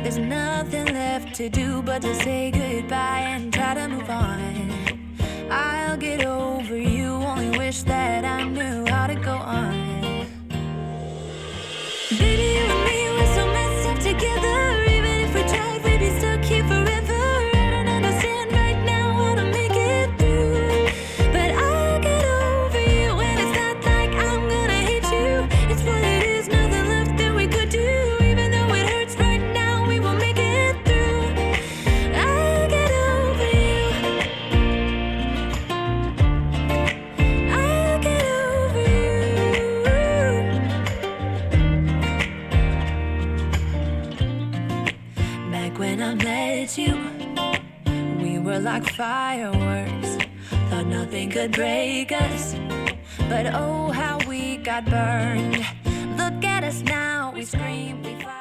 There's nothing left to do but to say goodbye and try to move on. I'll get over you, only wish that I knew how to go on. Baby, you and me, we're so messed up together. Even if we tried, we'd be stuck here forever. I don't understand right now how to make it through, but I'll get over you, and it's not like I'm gonna hate you. It's what it is, nothing left that we could do. Even though it hurts right now, we will make it through. I'll get over you. I'll get over you. Back when I met you, we were like fireworks. Thought nothing could break us, but oh how we got burned. Look at us now, we scream, we fight.